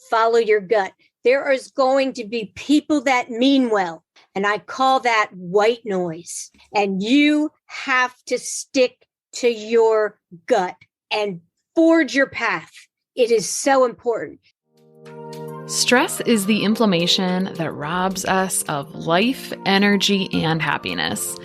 follow your gut. There is going to be people that mean well. And I call that white noise. And you have to stick to your gut and forge your path. It is so important. Stress is the inflammation that robs us of life, energy, and happiness.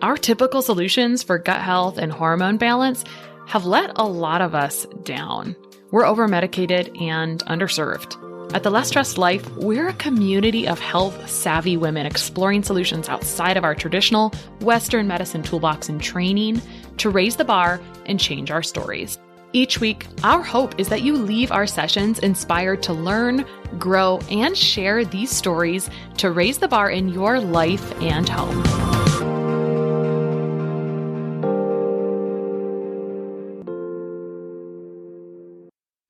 Our typical solutions for gut health and hormone balance have let a lot of us down. We're over-medicated and underserved. At The Less Stressed Life, we're a community of health-savvy women exploring solutions outside of our traditional Western medicine toolbox and training to raise the bar and change our stories. Each week, our hope is that you leave our sessions inspired to learn, grow, and share these stories to raise the bar in your life and home.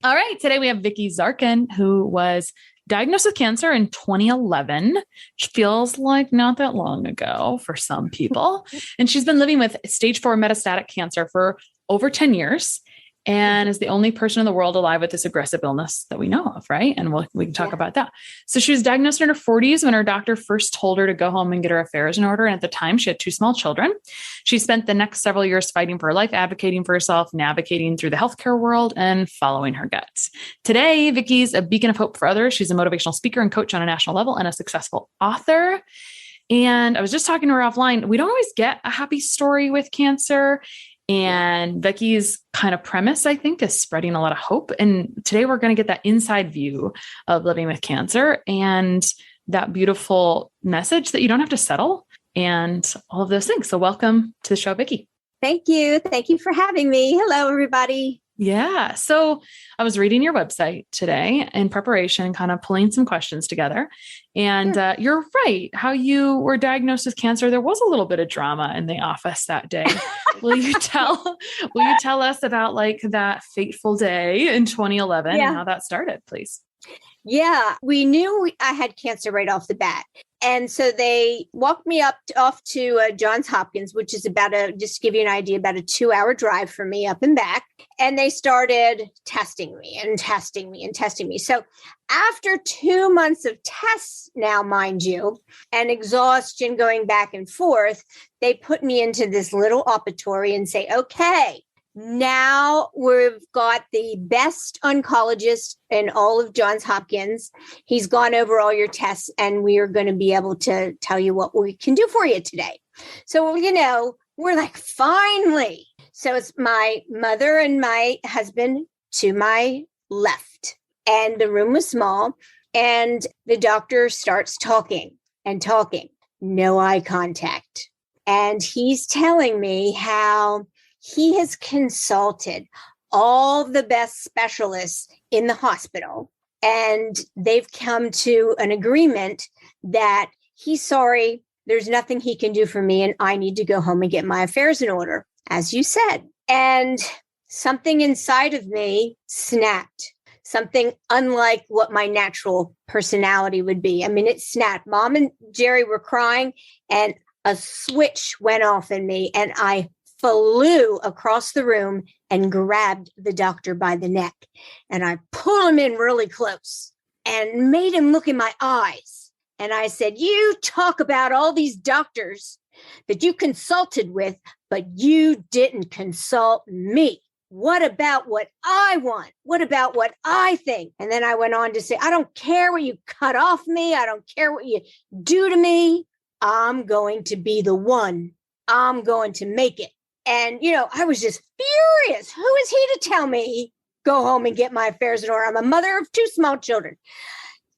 All right, today we have Viki Zarkin, who was diagnosed with cancer in 2011, which feels like not that long ago for some people. And she's been living with stage 4 metastatic cancer for over 10 years. And is the only person in the world alive with this aggressive illness that we know of, right? And we can talk about that. So she was diagnosed in her 40s when her doctor first told her to go home and get her affairs in order. And at the time, she had 2 small children. She spent the next several years fighting for her life, advocating for herself, navigating through the healthcare world, and following her guts. Today, Viki's a beacon of hope for others. She's a motivational speaker and coach on a national level and a successful author. And I was just talking to her offline. We don't always get a happy story with cancer. And Viki's kind of premise, I think, is spreading a lot of hope. And today we're going to get that inside view of living with cancer and that beautiful message that you don't have to settle and all of those things. So welcome to the show, Viki. Thank you. Thank you for having me. Hello, everybody. Yeah. So I was reading your website today in preparation, kind of pulling some questions together. And you're right. How you were diagnosed with cancer, there was a little bit of drama in the office that day. Will you tell us about like that fateful day in 2011 and how that started, please? Yeah, we knew I had cancer right off the bat. And so they walked me off to Johns Hopkins, which is just to give you an idea, about a 2-hour drive for me up and back. And they started testing me and testing me and testing me. So after 2 months of tests now, mind you, and exhaustion going back and forth, they put me into this little operatory and say, okay, now we've got the best oncologist in all of Johns Hopkins. He's gone over all your tests and we are going to be able to tell you what we can do for you today. So, we're like, finally. So it's my mother and my husband to my left. And the room was small. And the doctor starts talking and talking. No eye contact. And he's telling me how he has consulted all the best specialists in the hospital, and they've come to an agreement that he's sorry, there's nothing he can do for me, and I need to go home and get my affairs in order, as you said. And something inside of me snapped, something unlike what my natural personality would be. I mean, it snapped. Mom and Jerry were crying, and a switch went off in me, and I flew across the room and grabbed the doctor by the neck. And I pulled him in really close and made him look in my eyes. And I said, you talk about all these doctors that you consulted with, but you didn't consult me. What about what I want? What about what I think? And then I went on to say, I don't care what you cut off me. I don't care what you do to me. I'm going to be the one. I'm going to make it. And, I was just furious. Who is he to tell me, go home and get my affairs in order? I'm a mother of 2 small children.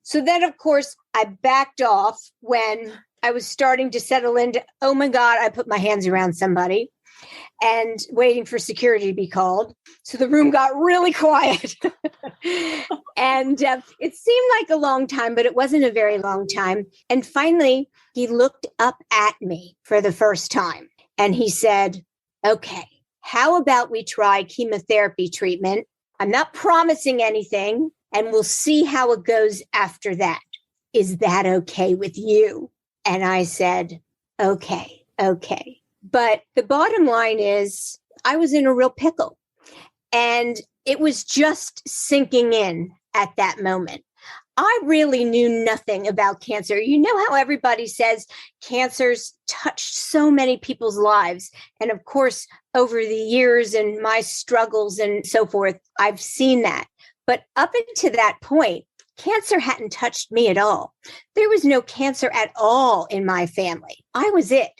So then, of course, I backed off when I was starting to settle into, oh my God, I put my hands around somebody and waiting for security to be called. So the room got really quiet. And it seemed like a long time, but it wasn't a very long time. And finally, he looked up at me for the first time. And he said, okay, how about we try chemotherapy treatment? I'm not promising anything, and we'll see how it goes after that. Is that okay with you? And I said, okay. But the bottom line is I was in a real pickle, and it was just sinking in at that moment. I really knew nothing about cancer. You know how everybody says cancer's touched so many people's lives. And of course, over the years and my struggles and so forth, I've seen that. But up until that point, cancer hadn't touched me at all. There was no cancer at all in my family. I was it.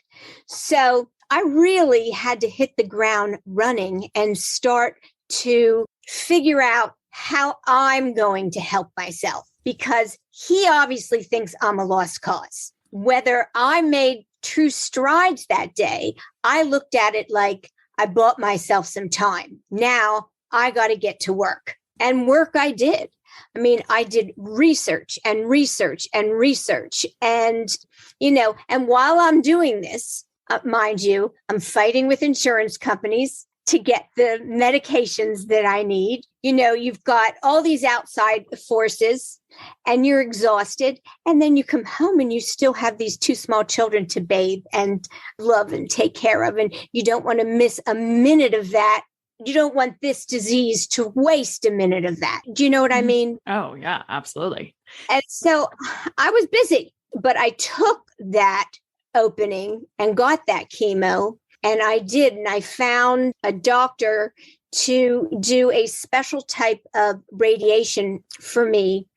So I really had to hit the ground running and start to figure out how I'm going to help myself, because he obviously thinks I'm a lost cause. Whether I made true strides that day, I looked at it like I bought myself some time. Now I got to get to work. And work I did. I mean, I did research and research and research. And, and while I'm doing this, mind you, I'm fighting with insurance companies to get the medications that I need. You've got all these outside forces and you're exhausted. And then you come home and you still have these 2 small children to bathe and love and take care of. And you don't want to miss a minute of that. You don't want this disease to waste a minute of that. Do you know what I mean? Oh, yeah, absolutely. And so I was busy, but I took that opening and got that chemo. And I did. And I found a doctor to do a special type of radiation for me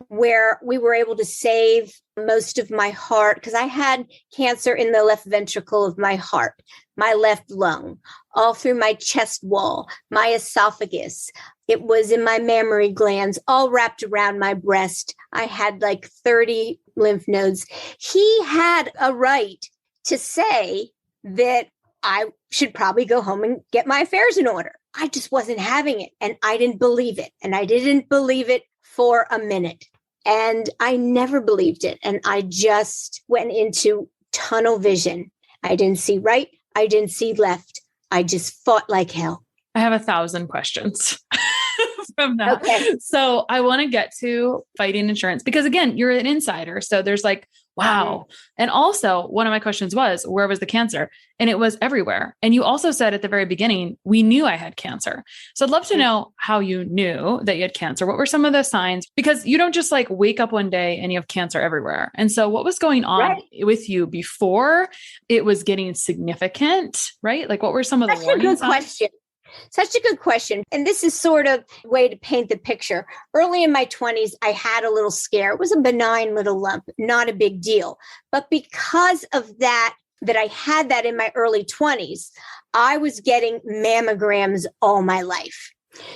where we were able to save most of my heart, because I had cancer in the left ventricle of my heart, my left lung, all through my chest wall, my esophagus. It was in my mammary glands, all wrapped around my breast. I had like 30 lymph nodes. He had a right to say that I should probably go home and get my affairs in order. I just wasn't having it. And I didn't believe it. And I didn't believe it for a minute. And I never believed it. And I just went into tunnel vision. I didn't see right. I didn't see left. I just fought like hell. I have 1,000 questions from that. Okay. So I want to get to fighting insurance because again, you're an insider. So there's like, wow. Mm-hmm. And also one of my questions was, where was the cancer? And it was everywhere. And you also said at the very beginning, we knew I had cancer. So I'd love to know how you knew that you had cancer. What were some of the signs? Because you don't just like wake up one day and you have cancer everywhere. And so what was going on with you before it was getting significant, right? Like what were some of the warning signs? Question. Such a good question. And this is sort of a way to paint the picture. Early in my 20s, I had a little scare. It was a benign little lump, not a big deal. But because of that I had that in my early 20s, I was getting mammograms all my life.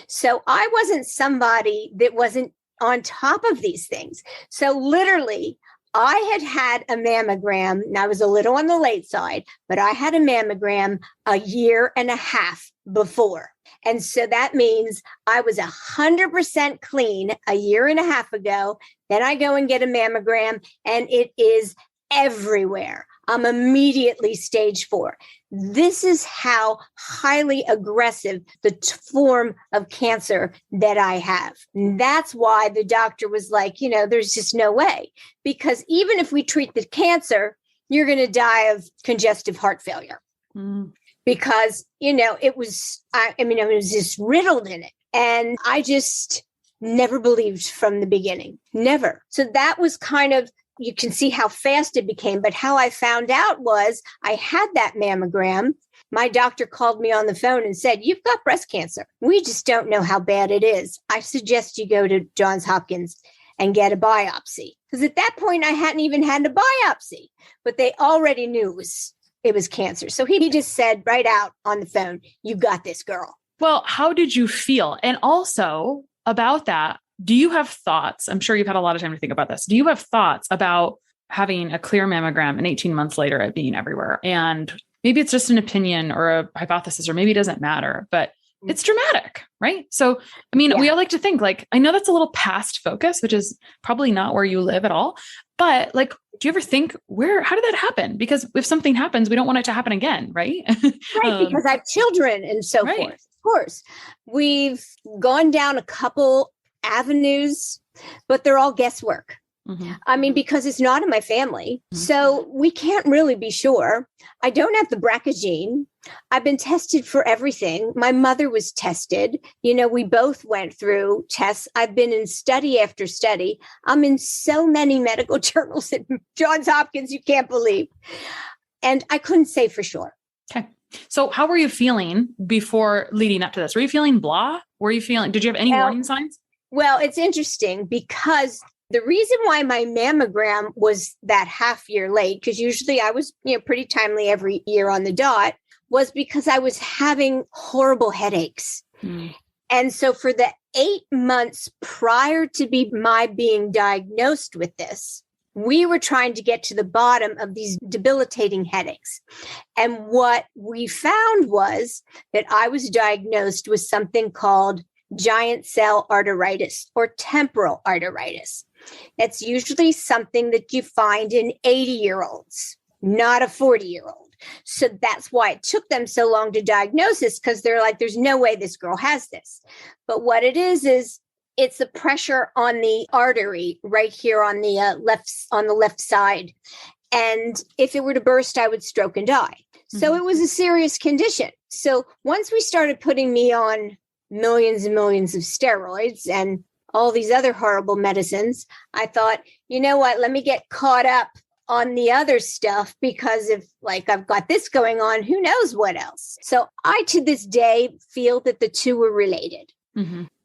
So I wasn't somebody that wasn't on top of these things. So literally, I had a mammogram, and I was a little on the late side, but I had a mammogram a year and a half before. And so that means I was 100% clean a year and a half ago. Then I go and get a mammogram and it is everywhere. I'm immediately stage 4. This is how highly aggressive the form of cancer that I have. And that's why the doctor was like, there's just no way. Because even if we treat the cancer, you're going to die of congestive heart failure. Mm. Because, it was just riddled in it. And I just never believed from the beginning. Never. So that was kind of, you can see how fast it became. But how I found out was I had that mammogram. My doctor called me on the phone and said, you've got breast cancer. We just don't know how bad it is. I suggest you go to Johns Hopkins and get a biopsy. Because at that point, I hadn't even had a biopsy, but they already knew it was cancer. So he just said right out on the phone, you got this, girl. Well, how did you feel? And also about that, do you have thoughts? I'm sure you've had a lot of time to think about this. Do you have thoughts about having a clear mammogram and 18 months later it being everywhere? And maybe it's just an opinion or a hypothesis, or maybe it doesn't matter, but it's dramatic, right? So, we all like to think like, I know that's a little past focus, which is probably not where you live at all, but like, do you ever think how did that happen? Because if something happens, we don't want it to happen again, right? Right, because I have children and so forth. Of course, we've gone down a couple avenues, but they're all guesswork. I mean, because it's not in my family. So we can't really be sure. I don't have the BRCA gene. I've been tested for everything. My mother was tested. We both went through tests. I've been in study after study. I'm in so many medical journals at Johns Hopkins, you can't believe. And I couldn't say for sure. Okay. So how were you feeling before leading up to this? Were you feeling blah? Did you have any warning signs? Well, it's interesting because the reason why my mammogram was that half year late, because usually I was, pretty timely every year on the dot, was because I was having horrible headaches. And so for the 8 months prior to my being diagnosed with this, we were trying to get to the bottom of these debilitating headaches. And what we found was that I was diagnosed with something called giant cell arteritis or temporal arteritis. That's usually something that you find in 80-year-olds, not a 40-year-old. So that's why it took them so long to diagnose this, because they're like, there's no way this girl has this. But what it is it's the pressure on the artery right here on the left side. And if it were to burst, I would stroke and die. So it was a serious condition. So once we started putting me on millions and millions of steroids and all these other horrible medicines, I thought, you know what, let me get caught up on the other stuff, because if I've got this going on, who knows what else? So I, to this day, feel that the two were related.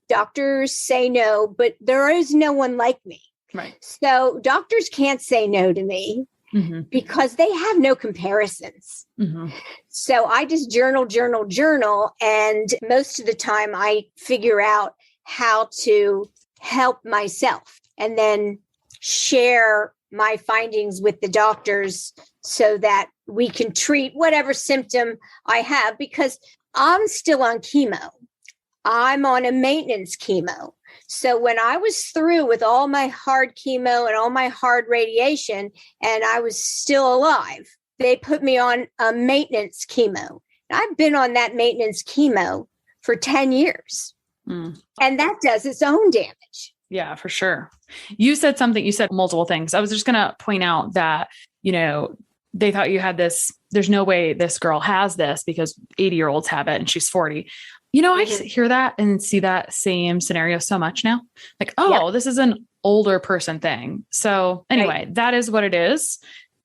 Doctors say no, but there is no one like me. Right. So doctors can't say no to me because they have no comparisons. So I just journal. And most of the time I figure out how to help myself and then share my findings with the doctors so that we can treat whatever symptom I have, because I'm still on chemo. I'm on a maintenance chemo. So when I was through with all my hard chemo and all my hard radiation, and I was still alive, they put me on a maintenance chemo. And I've been on that maintenance chemo for 10 years. And that does its own damage. Yeah, for sure. You said multiple things. I was just going to point out that, they thought you had this, there's no way this girl has this because 80-year-olds have it and she's 40. I just hear that and see that same scenario so much now. This is an older person thing. So anyway, that is what it is.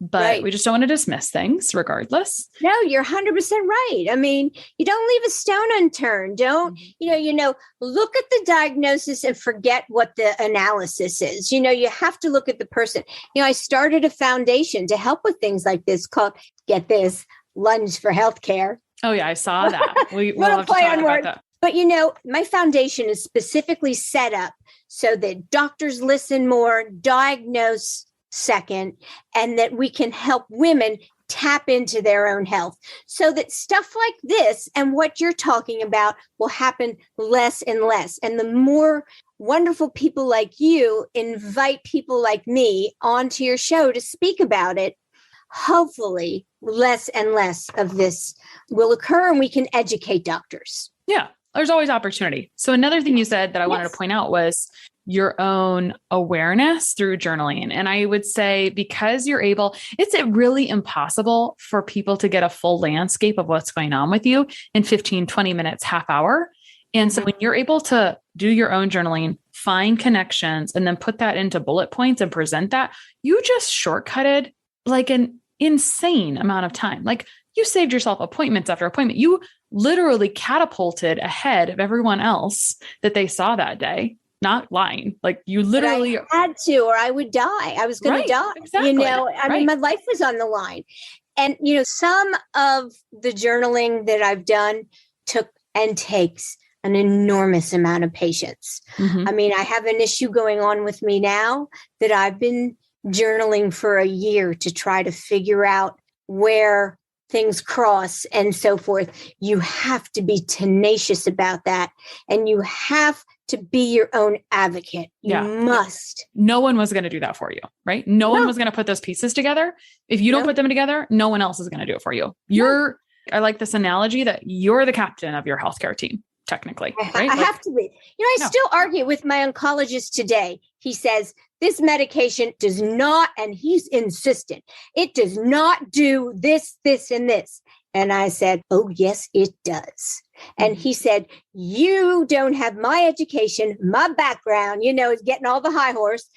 But we just don't want to dismiss things regardless. No, you're 100% right. I mean, you don't leave a stone unturned. Don't, look at the diagnosis and forget what the analysis is. You have to look at the person. I started a foundation to help with things like this called, get this, Lunge for Healthcare. Oh yeah, I saw that. We'll have to talk about that. But my foundation is specifically set up so that doctors listen more, diagnose second, and that we can help women tap into their own health so that stuff like this and what you're talking about will happen less and less. And the more wonderful people like you invite people like me onto your show to speak about it, hopefully less and less of this will occur and we can educate doctors. Yeah, there's always opportunity. So another thing you said that I wanted to point out was your own awareness through journaling. And I would say, because it's really impossible for people to get a full landscape of what's going on with you in 15, 20 minutes, half hour. And so when you're able to do your own journaling, find connections, and then put that into bullet points and present that, you just shortcutted an insane amount of time. You saved yourself appointments after appointment. You literally catapulted ahead of everyone else that they saw that day. Not lying. You literally I had to, or I would die. I was going to die. Exactly. I mean, my life was on the line. And, some of the journaling that I've done takes an enormous amount of patience. I mean, I have an issue going on with me now that I've been journaling for a year to try to figure out where things cross and so forth. You have to be tenacious about that. And you have to be your own advocate. You must. No one was going to do that for you, right? No one was going to put those pieces together. If you don't put them together, no one else is going to do it for you. I like this analogy that you're the captain of your healthcare team, technically, right? I have to be. I still argue with my oncologist today. he says, this medication does not, and he's insistent, it does not do this, this, and this. And I said, oh, yes, it does. And he said, you don't have my education, my background, is getting all the high horse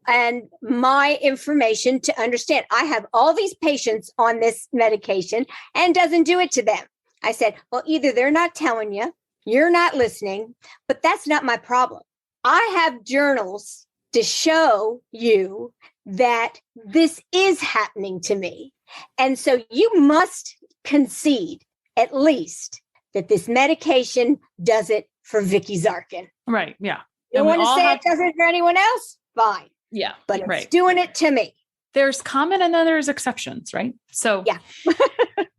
and my information to understand. I have all these patients on this medication and doesn't do it to them. I said, well, either they're not telling you, you're not listening, but that's not my problem. I have journals to show you that this is happening to me. And so you must concede at least that this medication does it for Viki Zarkin. Right. Yeah. You want to say it doesn't for anyone else? Fine. Yeah. But it's doing it to me. There's common and then there's exceptions, right? So yeah.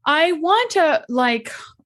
I want to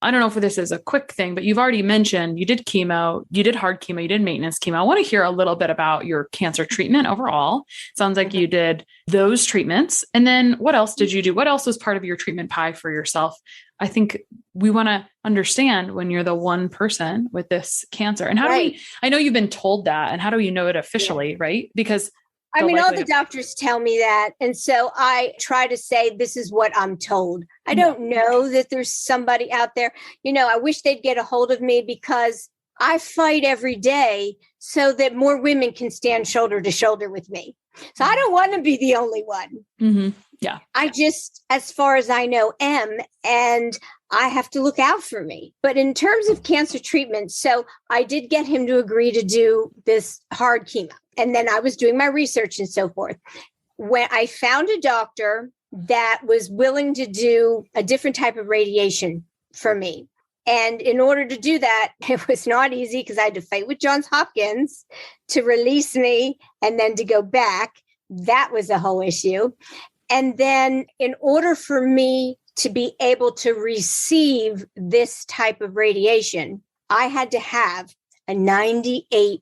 I don't know if this is a quick thing, but you've already mentioned you did chemo, you did hard chemo, you did maintenance chemo. I want to hear a little bit about your cancer treatment overall. Sounds like you did those treatments. And then what else did you do? What else was part of your treatment pie for yourself? I think we want to understand when you're the one person with this cancer. And how do we, I know you've been told that, and how do you know it officially, right? Because all the doctors tell me that. And so I try to say, this is what I'm told. I don't know that there's somebody out there. I wish they'd get a hold of me because I fight every day so that more women can stand shoulder to shoulder with me. So I don't want to be the only one. Mm-hmm. Yeah. I just, as far as I know, am, and I have to look out for me. But in terms of cancer treatment, so I did get him to agree to do this hard chemo. And then I was doing my research and so forth. When I found a doctor that was willing to do a different type of radiation for me. And in order to do that, it was not easy because I had to fight with Johns Hopkins to release me and then to go back. That was a whole issue. And then in order for me to be able to receive this type of radiation, I had to have a 98%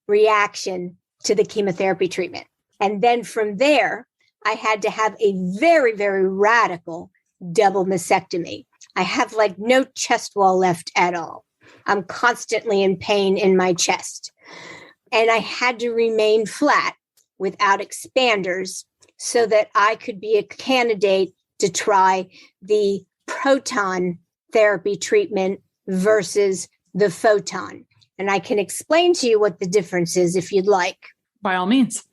reaction to the chemotherapy treatment. And then from there, I had to have a very, very radical double mastectomy. I have no chest wall left at all. I'm constantly in pain in my chest. And I had to remain flat without expanders so that I could be a candidate to try the proton therapy treatment versus the photon. And I can explain to you what the difference is if you'd like. By all means.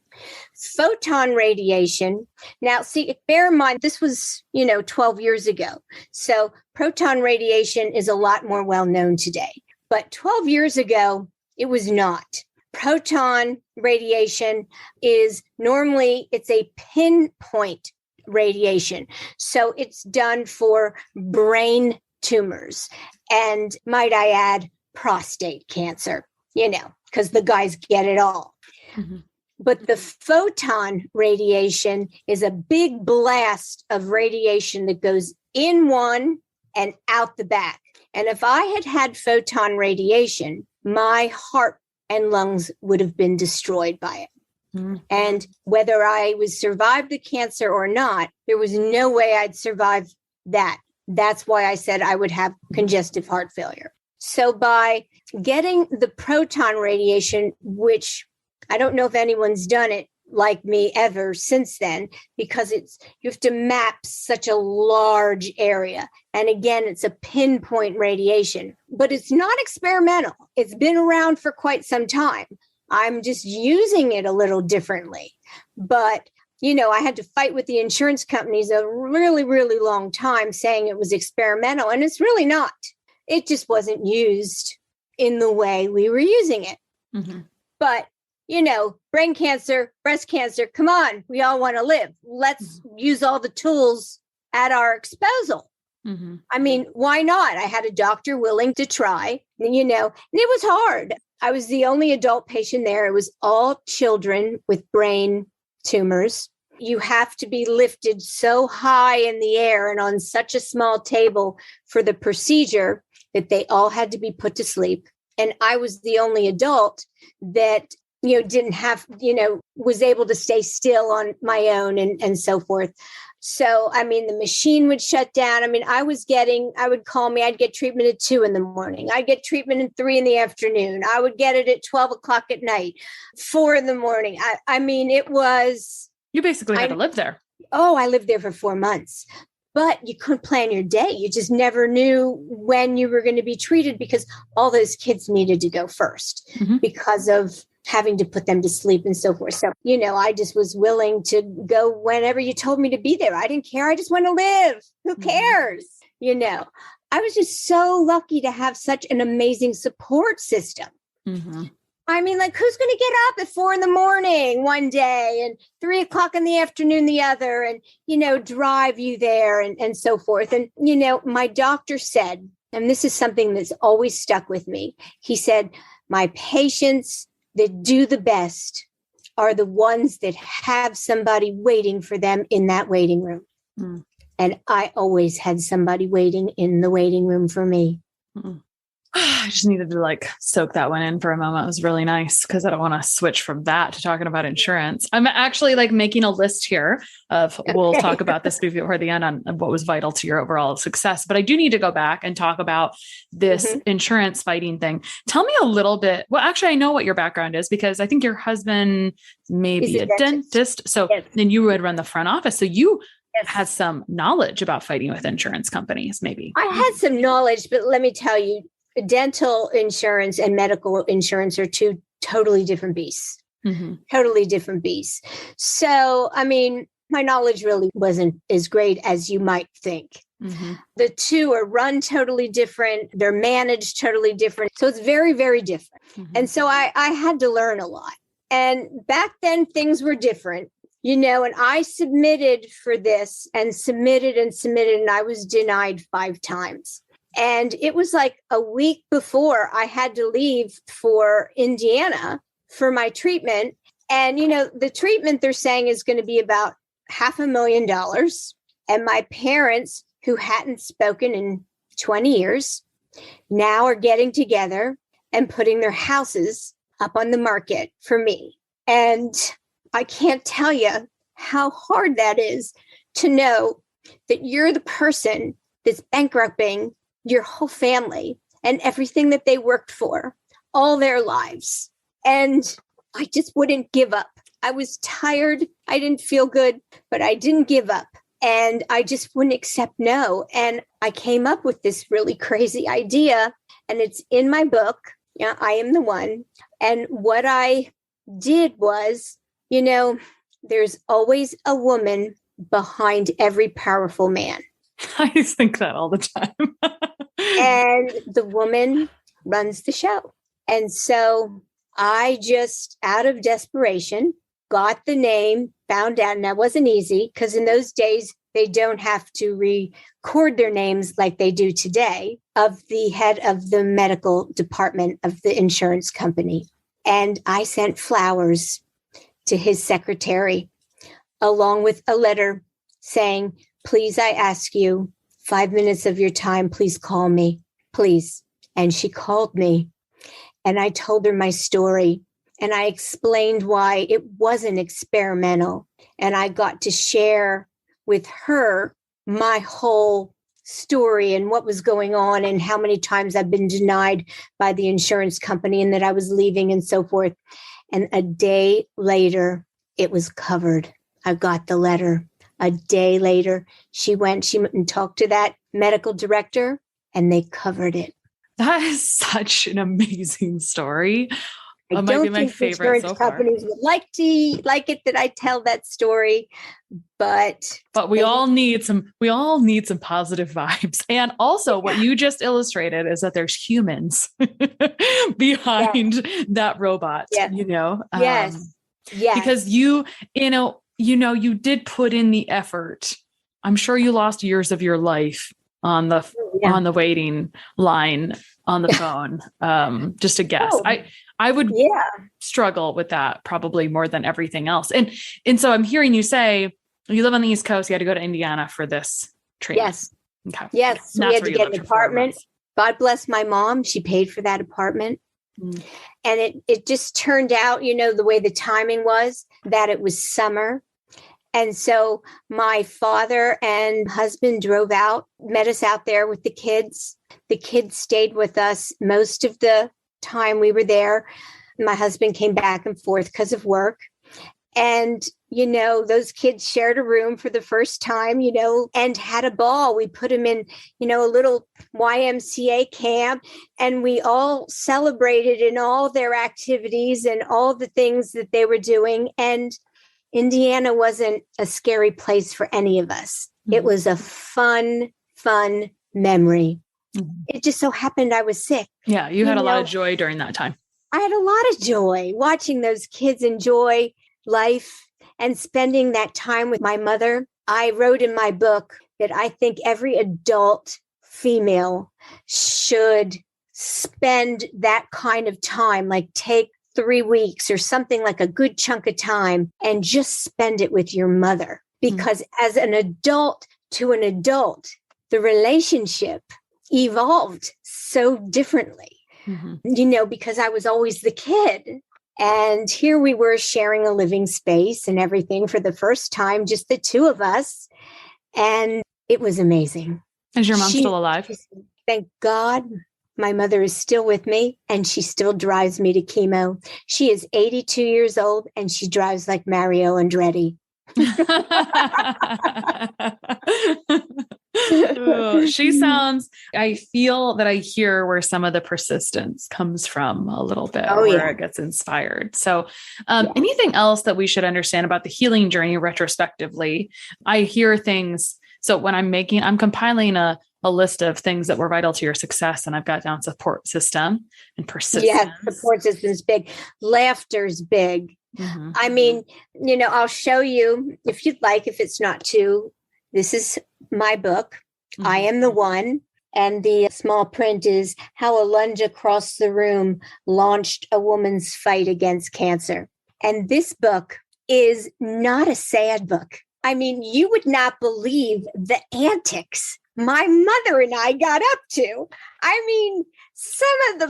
Photon radiation. Now, see, bear in mind, this was, 12 years ago. So proton radiation is a lot more well known today. But 12 years ago, it was not. Proton radiation is normally, it's a pinpoint radiation. So it's done for brain tumors. And might I add, prostate cancer, because the guys get it all. Mm-hmm. But the photon radiation is a big blast of radiation that goes in one and out the back. And if I had had photon radiation, my heart and lungs would have been destroyed by it. Mm-hmm. And whether I would survive the cancer or not, there was no way I'd survive that. That's why I said I would have congestive heart failure. So by getting the proton radiation, which I don't know if anyone's done it like me ever since then, because you have to map such a large area. And again, it's a pinpoint radiation, but it's not experimental. It's been around for quite some time. I'm just using it a little differently. But, I had to fight with the insurance companies a really, really long time saying it was experimental, and it's really not. It just wasn't used in the way we were using it. Mm-hmm. But, brain cancer, breast cancer, come on, we all want to live. Let's use all the tools at our disposal. Mm-hmm. I mean, why not? I had a doctor willing to try, and it was hard. I was the only adult patient there. It was all children with brain tumors. You have to be lifted so high in the air and on such a small table for the procedure that they all had to be put to sleep. And I was the only adult that, didn't have, was able to stay still on my own and so forth. So, I mean, the machine would shut down. I mean, I would call me, I'd get treatment at 2 a.m. I'd get treatment at 3 p.m. I would get it at 12 o'clock at night, 4 a.m. I mean, it was. You basically had to live there. Oh, I lived there for 4 months, but you couldn't plan your day. You just never knew when you were going to be treated because all those kids needed to go first because of having to put them to sleep and so forth. So, I just was willing to go whenever you told me to be there. I didn't care. I just want to live. Who cares? I was just so lucky to have such an amazing support system. I mean, like, who's going to get up at 4 a.m. one day and 3 o'clock in the afternoon the other and, drive you there and so forth. And, my doctor said, and this is something that's always stuck with me. He said, my patients that do the best are the ones that have somebody waiting for them in that waiting room. And I always had somebody waiting in the waiting room for me. I just needed to soak that one in for a moment. It was really nice because I don't want to switch from that to talking about insurance. I'm actually making a list here of, we'll talk about this before the end on what was vital to your overall success, but I do need to go back and talk about this insurance fighting thing. Tell me a little bit. Well, actually, I know what your background is because I think your husband may be a dentist. So then you would run the front office. So you had some knowledge about fighting with insurance companies, maybe. I had some knowledge, but let me tell you, dental insurance and medical insurance are two totally different beasts. Totally different beasts. So, I mean, my knowledge really wasn't as great as you might think. The two are run totally different. They're managed totally different. So it's very, very different. And so I had to learn a lot. And back then things were different, and I submitted for this and submitted, and I was denied 5 times. And it was like a week before I had to leave for Indiana for my treatment. And, the treatment they're saying is going to be about $500,000. And my parents, who hadn't spoken in 20 years, now are getting together and putting their houses up on the market for me. And I can't tell you how hard that is to know that you're the person that's bankrupting your whole family and everything that they worked for all their lives. And I just wouldn't give up. I was tired. I didn't feel good, but I didn't give up. And I just wouldn't accept no. And I came up with this really crazy idea, and it's in my book. I Am the One. And what I did was, there's always a woman behind every powerful man. I just think that all the time. And the woman runs the show. And so I just, out of desperation, got the name, found out, and that wasn't easy because in those days, they don't have to record their names like they do today, of the head of the medical department of the insurance company. And I sent flowers to his secretary, along with a letter saying, please, I ask you 5 minutes of your time. Please call me, please. And she called me, and I told her my story, and I explained why it wasn't experimental. And I got to share with her my whole story and what was going on and how many times I've been denied by the insurance company and that I was leaving and so forth. And a day later, it was covered. I got the letter. A day later, she went and talked to that medical director, and they covered it. That is such an amazing story. I don't think insurance companies would like it that I tell that story, but we all need some positive vibes. And also what you just illustrated is that there's humans behind that robot, Yes. Because you did put in the effort. I'm sure you lost years of your life on the waiting line on the phone. Just a guess. I would struggle with that probably more than everything else. And so I'm hearing you say you live on the East Coast. You had to go to Indiana for this treatment. Yes. Okay. Yes. So we had to get an apartment. God bless my mom. She paid for that apartment. And it just turned out, the way the timing was, that it was summer. And so my father and husband drove out, met us out there with the kids. The kids stayed with us most of the time we were there. My husband came back and forth because of work. And, those kids shared a room for the first time, and had a ball. We put them in, a little YMCA camp, and we all celebrated in all their activities and all the things that they were doing. And Indiana wasn't a scary place for any of us. Mm-hmm. It was a fun memory. Mm-hmm. It just so happened I was sick. Yeah, you had a lot of joy during that time. I had a lot of joy watching those kids enjoy life and spending that time with my mother. I wrote in my book that I think every adult female should spend that kind of time, like take 3 weeks or something, like a good chunk of time, and just spend it with your mother. Because as an adult to an adult, the relationship evolved so differently, because I was always the kid. And here we were sharing a living space and everything for the first time, just the two of us. And it was amazing. Is your mom still alive? Thank God. My mother is still with me, and she still drives me to chemo. She is 82 years old, and she drives like Mario Andretti. She sounds, I feel that I hear where some of the persistence comes from a little bit, where it gets inspired. So anything else that we should understand about the healing journey retrospectively? I hear things. So when I'm compiling a list of things that were vital to your success, and I've got down support system and persistence. Yeah, support system's big. Laughter's big. Mm-hmm. I mean, I'll show you if you'd like, if it's not too. This is my book. Mm-hmm. I Am the One. And the small print is How a Lunge Across the Room Launched a Woman's Fight Against Cancer. And this book is not a sad book. I mean, you would not believe the antics my mother and I got up to. I mean, some of the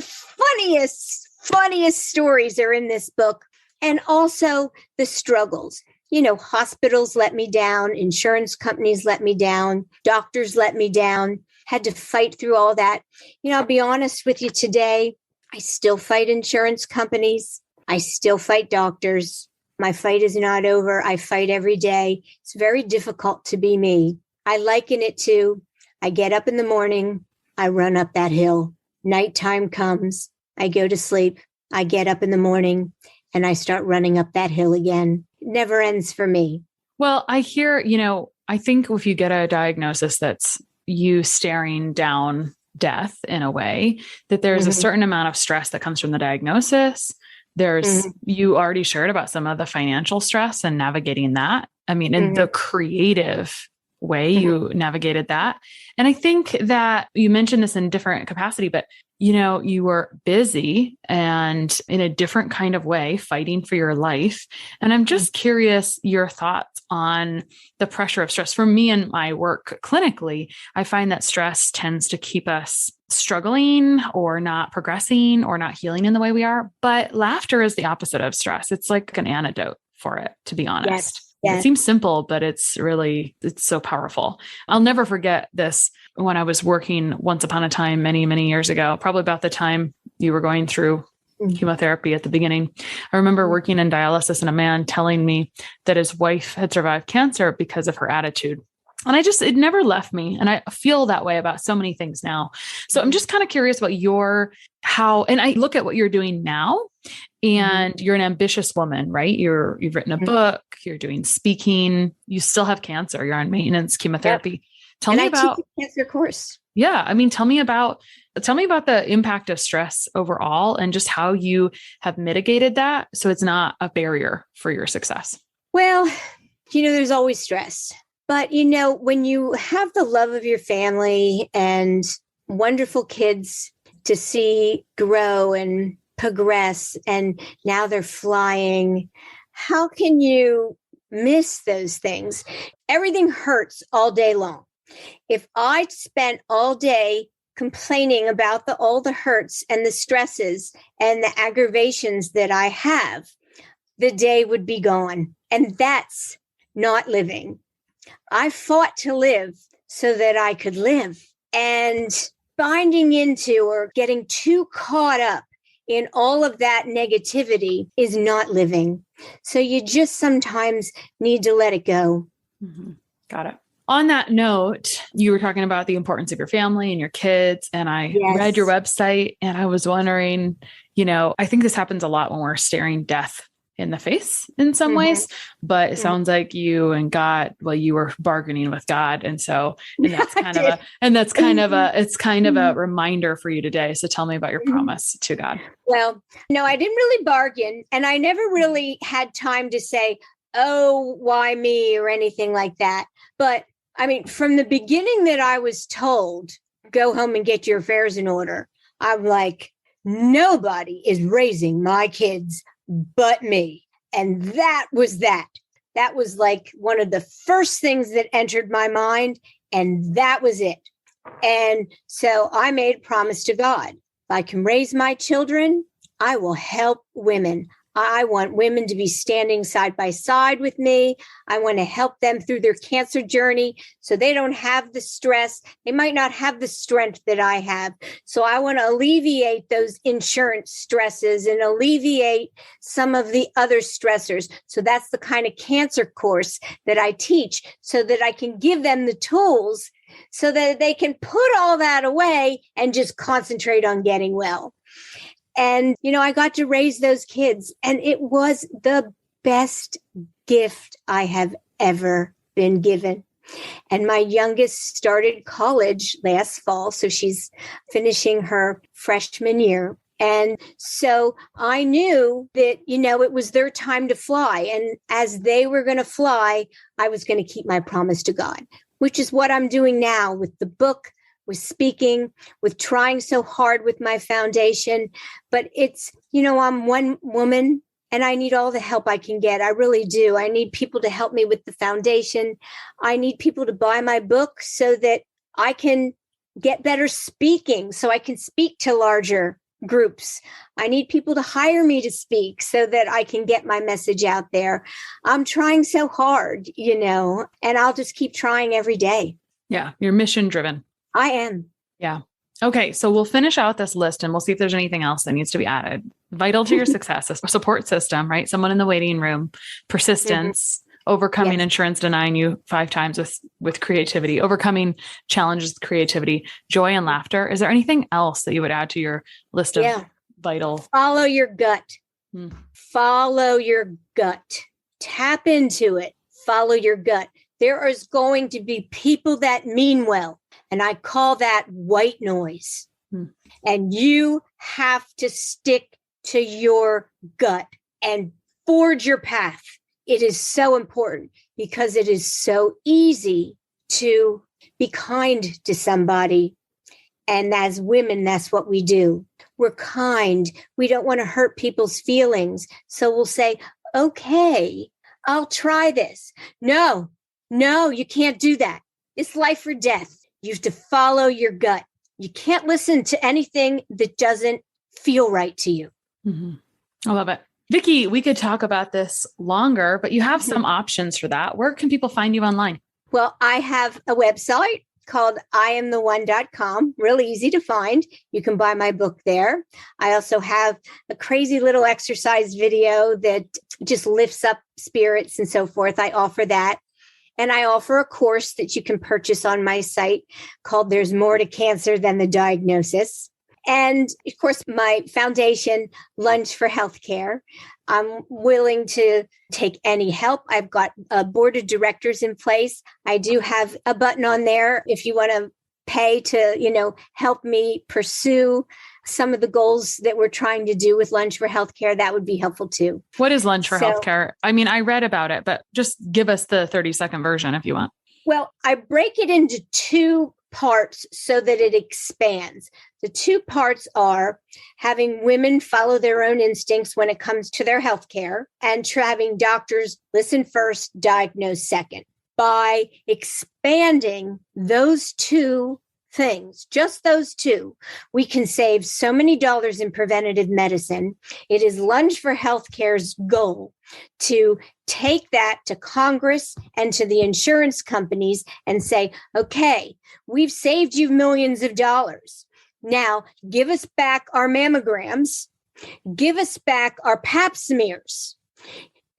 funniest stories are in this book. And also the struggles. Hospitals let me down, insurance companies let me down, doctors let me down, had to fight through all that. I'll be honest with you today, I still fight insurance companies. I still fight doctors. My fight is not over. I fight every day. It's very difficult to be me. I liken it to, I get up in the morning, I run up that hill. Nighttime comes, I go to sleep, I get up in the morning, and I start running up that hill again. It never ends for me. Well, I hear, I think if you get a diagnosis that's you staring down death in a way, that there's a certain amount of stress that comes from the diagnosis. There's, you already shared about some of the financial stress and navigating that. I mean, in the creative way you navigated that. And I think that you mentioned this in different capacity, but you were busy and in a different kind of way fighting for your life. And I'm just curious your thoughts on the pressure of stress. For me and my work clinically, I find that stress tends to keep us struggling or not progressing or not healing in the way we are. But laughter is the opposite of stress. It's like an antidote for it, to be honest. Yes. Yes. It seems simple, but it's so powerful. I'll never forget this when I was working once upon a time, many, many years ago, probably about the time you were going through chemotherapy at the beginning. I remember working in dialysis and a man telling me that his wife had survived cancer because of her attitude. And it never left me. And I feel that way about so many things now. So I'm just kind of curious about and I look at what you're doing now, and you're an ambitious woman, right? You've written a book, you're doing speaking, you still have cancer, you're on maintenance chemotherapy. Yep. Tell me about the cancer course. Yeah. I mean, tell me about the impact of stress overall and just how you have mitigated that so it's not a barrier for your success. Well, there's always stress. But, when you have the love of your family and wonderful kids to see grow and progress, and now they're flying, how can you miss those things? Everything hurts all day long. If I spent all day complaining about all the hurts and the stresses and the aggravations that I have, the day would be gone. And that's not living. I fought to live so that I could live. And binding into or getting too caught up in all of that negativity is not living. So you just sometimes need to let it go. Mm-hmm. Got it. On that note, you were talking about the importance of your family and your kids. And I read your website and I was wondering, I think this happens a lot when we're staring death in the face in some ways, but it sounds like you and God, you were bargaining with God. And that's kind of a reminder for you today. So tell me about your promise to God. Well, no, I didn't really bargain. And I never really had time to say, oh, why me or anything like that. But I mean, from the beginning that I was told, go home and get your affairs in order, I'm like, nobody is raising my kids but me. And that was that. That was like one of the first things that entered my mind. And that was it. And so I made a promise to God. If I can raise my children, I will help women. I want women to be standing side by side with me. I want to help them through their cancer journey so they don't have the stress. They might not have the strength that I have. So I want to alleviate those insurance stresses and alleviate some of the other stressors. So that's the kind of cancer course that I teach so that I can give them the tools so that they can put all that away and just concentrate on getting well. And, I got to raise those kids, and it was the best gift I have ever been given. And my youngest started college last fall, so she's finishing her freshman year. And so I knew that, it was their time to fly. And as they were going to fly, I was going to keep my promise to God, which is what I'm doing now with the book, with speaking, with trying so hard with my foundation. But it's, I'm one woman and I need all the help I can get. I really do. I need people to help me with the foundation. I need people to buy my book so that I can get better speaking, so I can speak to larger groups. I need people to hire me to speak so that I can get my message out there. I'm trying so hard, and I'll just keep trying every day. Yeah. You're mission driven. I am. Yeah. Okay. So we'll finish out this list and we'll see if there's anything else that needs to be added. Vital to your success, a support system, right? Someone in the waiting room, persistence, overcoming insurance denying you 5 times with creativity, overcoming challenges with creativity, joy and laughter. Is there anything else that you would add to your list of vital? Follow your gut. Follow your gut. Tap into it. Follow your gut. There is going to be people that mean well. And I call that white noise. And you have to stick to your gut and forge your path. It is so important because it is so easy to be kind to somebody. And as women, that's what we do. We're kind. We don't want to hurt people's feelings. So we'll say, okay, I'll try this. No, you can't do that. It's life or death. You have to follow your gut. You can't listen to anything that doesn't feel right to you. I love it. Viki, we could talk about this longer, but you have some options for that. Where can people find you online? Well, I have a website called IamTheOne.com. Really easy to find. You can buy my book there. I also have a crazy little exercise video that just lifts up spirits and so forth. I offer that. And I offer a course that you can purchase on my site called There's More to Cancer Than the Diagnosis. And of course, my foundation, Lunch for Healthcare. I'm willing to take any help. I've got a board of directors in place. I do have a button on there if you want to pay to, help me pursue some of the goals that we're trying to do with Lunch for Healthcare. That would be helpful too. What is Lunch for Healthcare? I mean, I read about it, but just give us the 30-second version if you want. Well, I break it into 2 parts so that it expands. The 2 parts are having women follow their own instincts when it comes to their healthcare, and having doctors listen first, diagnose second. By expanding those 2 things, just those two, we can save so many dollars in preventative medicine. It is Lunge for Healthcare's goal to take that to Congress and to the insurance companies and say, okay, we've saved you millions of dollars. Now give us back our mammograms, give us back our pap smears.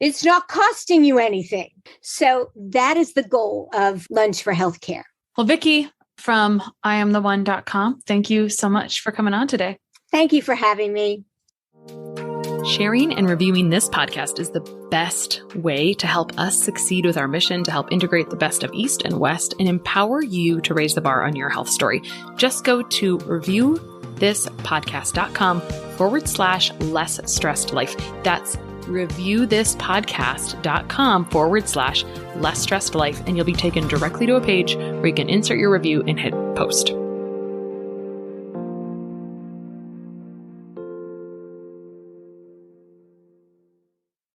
It's not costing you anything. So that is the goal of Lunge for Healthcare. Well, Viki from IamTheOne.com, thank you so much for coming on today. Thank you for having me. Sharing and reviewing this podcast is the best way to help us succeed with our mission to help integrate the best of East and West and empower you to raise the bar on your health story. Just go to reviewthispodcast.com/less stressed life. That's reviewthispodcast.com/less stressed life. And you'll be taken directly to a page where you can insert your review and hit post.